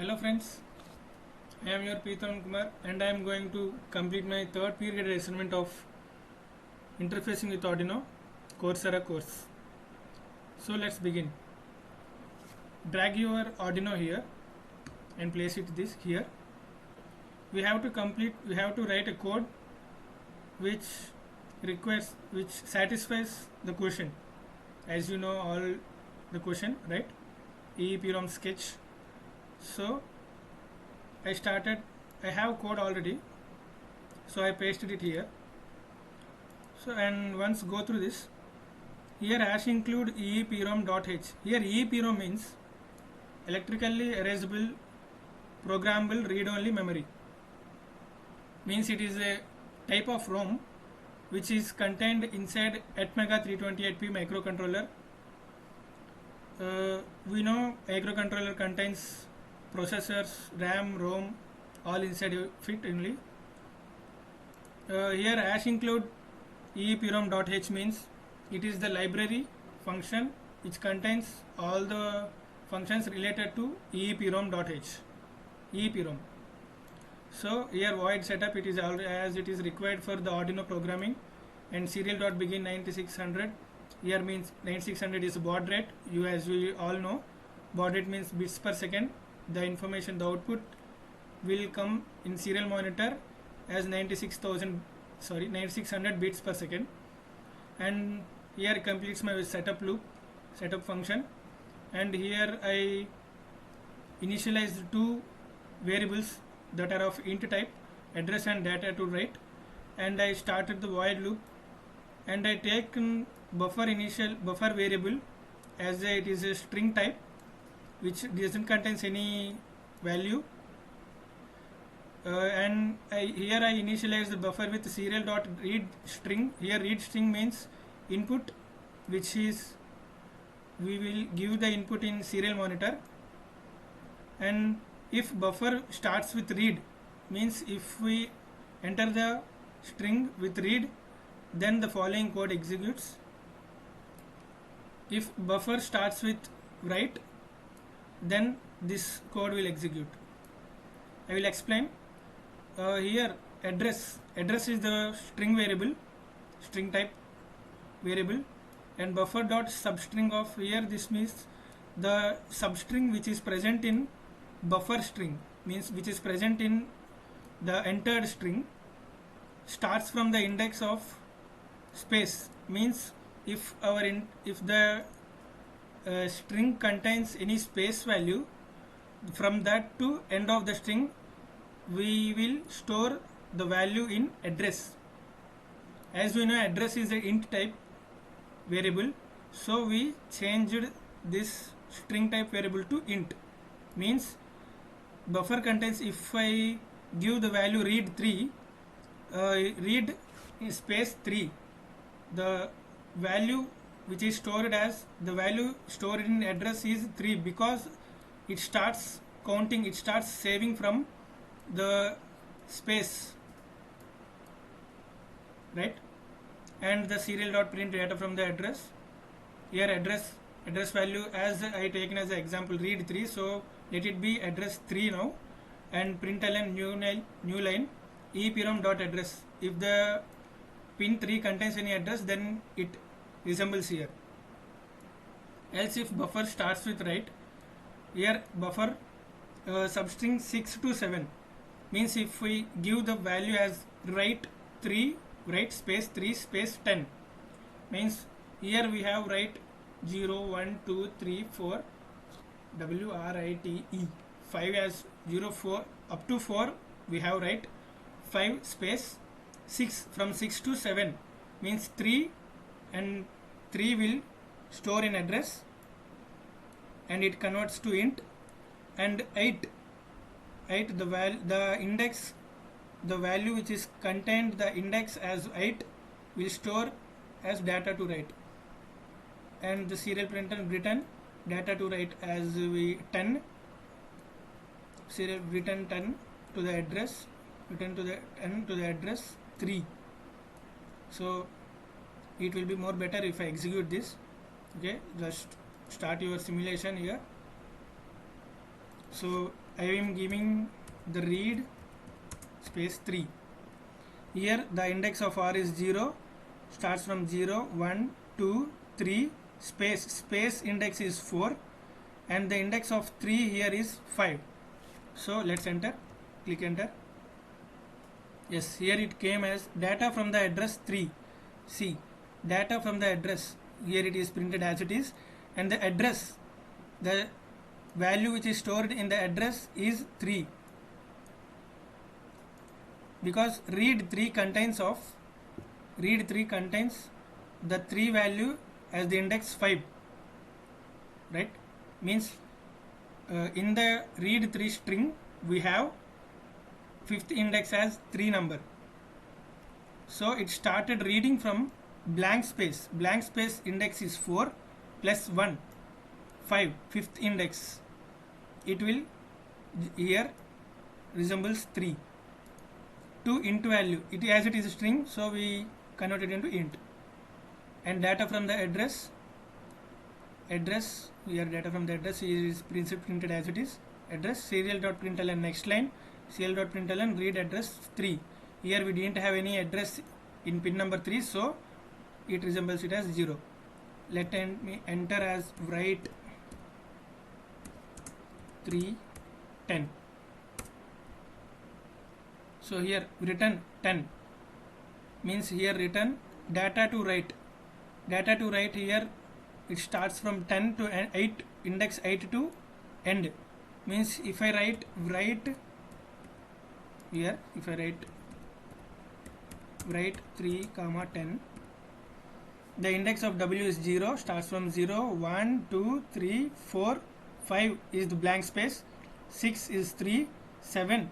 Hello friends, I am your Preetham Kumar and I am going to complete my third period assignment of interfacing with Arduino Coursera course. So let's begin. Drag your Arduino here and place it this here. We have to write a code which satisfies the question. As you know all the question, right? EEPROM sketch. So I have code already, so I pasted it here. So and once go through this, here hash include EEPROM.h. Here EEPROM means electrically erasable programmable read-only memory. Means it is a type of ROM which is contained inside Atmega 328P microcontroller. We know microcontroller contains processors, RAM, ROM, all inside it only. Here hash include EEPROM.h means it is the library function which contains all the functions related to EEPROM.h. EEPROM. So here void setup it is as it is required for the Arduino programming, and serial.begin 9600. Here means 9600 is baud rate. As we all know, baud rate means bits per second. The output will come in serial monitor as 9600 bits per second. And here completes my setup function, and here I initialize two variables that are of int type, address and data to write, and I started the void loop, and I take buffer variable as it is a string type which doesn't contains any value, and here I initialize the buffer with serial.read string. Here read string means input, which is we will give the input in serial monitor, and if buffer starts with read means if we enter the string with read, then the following code executes. If buffer starts with write, then this code will execute. I will explain. Here address is the string type variable, and buffer dot substring of here, this means the substring which is present in buffer string, means which is present in the entered string, starts from the index of space. Means if the string contains any space value, from that to end of the string we will store the value in address. As we know, address is an int type variable, so we changed this string type variable to int. Means buffer contains, if I give the value read 3, read space 3, the value which is stored as the value stored in address is 3, because it starts counting, it starts saving from the space, right? And the serial.print data from the address. Here address value as I taken as an example read 3, so let it be address 3 now, and println new line EEPROM.address. If the pin 3 contains any address, then it resembles here. Else if buffer starts with write, here buffer substring 6 to 7 means if we give the value as write space 3 space 10, means here we have write 0 1 2 3 4 WRITE 5 as 0 4 up to 4 we have write 5 space 6, from 6 to 7 means 3, and 3 will store in address and it converts to int, and 8 the index, the value which is contained the index as 8 will store as data to write, and the serial printer written data to write as 10, serial written 10 to the address, written to the 10 to the address 3. So it will be more better if I execute this. Okay, just start your simulation here. So I am giving the read space 3. Here the index of R is 0, starts from 0, 1, 2, 3, space index is 4, and the index of 3 here is 5. So let's enter, click enter. Yes, here it came as data from the address 3. See, data from the address, here it is printed as it is, and the address, the value which is stored in the address is 3, because read 3 contains the 3 value as the index 5, right? Means in the read 3 string we have 5th index as 3 number, so it started reading from blank space index is 4 plus 1, 5, 5th index, it will here resembles 3 to int value, it as it is a string, so we convert it into int. And data from the address here, data from the address is printed as it is, address serial.println next line, serial.println read address 3. Here we didn't have any address in pin number 3, so it resembles it as 0. Let me enter as write 3 10. So here return 10 means here return data to write here, it starts from 10 to 8, index 8 to end, means if I write here, if I write 3 comma 10, the index of W is 0, starts from 0, 1, 2, 3, 4, 5 is the blank space, 6 is 3, 7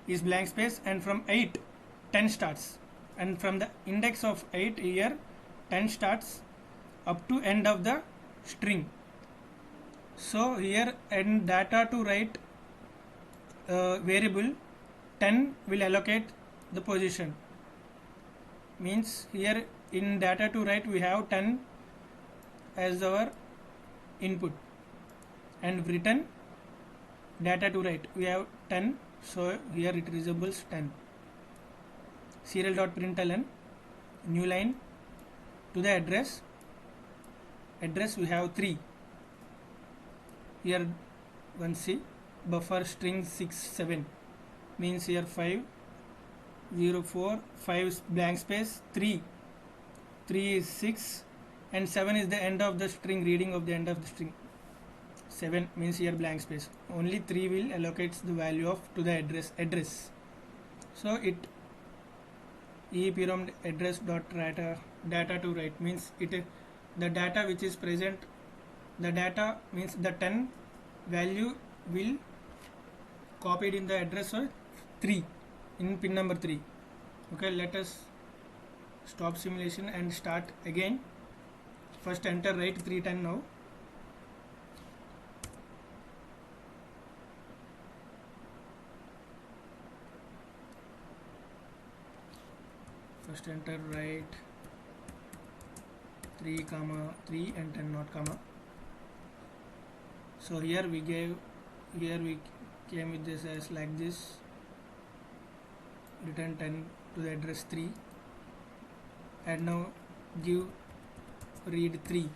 is blank space, and from 8 10 starts, and from the index of 8 here 10 starts up to end of the string. So here in data to write variable 10 will allocate the position, means here in data to write we have 10 as our input, and written data to write we have 10, so here it resembles 10. Serial.println new line to the address we have 3, here 1c buffer string 6 7, means here 5 0 4 5 blank space 3 is 6, and 7 is the end of the string, reading of the end of the string, 7 means here blank space, only 3 will allocates the value of to the address. So it EEPROM address dot data to write means it the data which is present, the data means the 10 value will copied in the address of 3 in pin number 3. Okay, let us stop simulation and start again. First enter write 310 now. First enter write 3 comma 3 and 10 not comma. So here we came with this as like this, return 10 to the address 3, and now give read 3.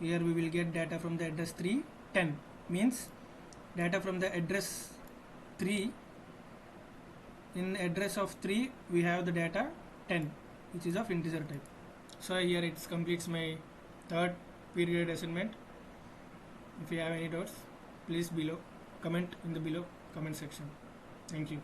Here we will get data from the address 3 10, means data from the address 3, in address of 3 we have the data 10 which is of integer type. So here it completes my third period assignment. If you have any doubts, please comment in the below comment section. Thank you.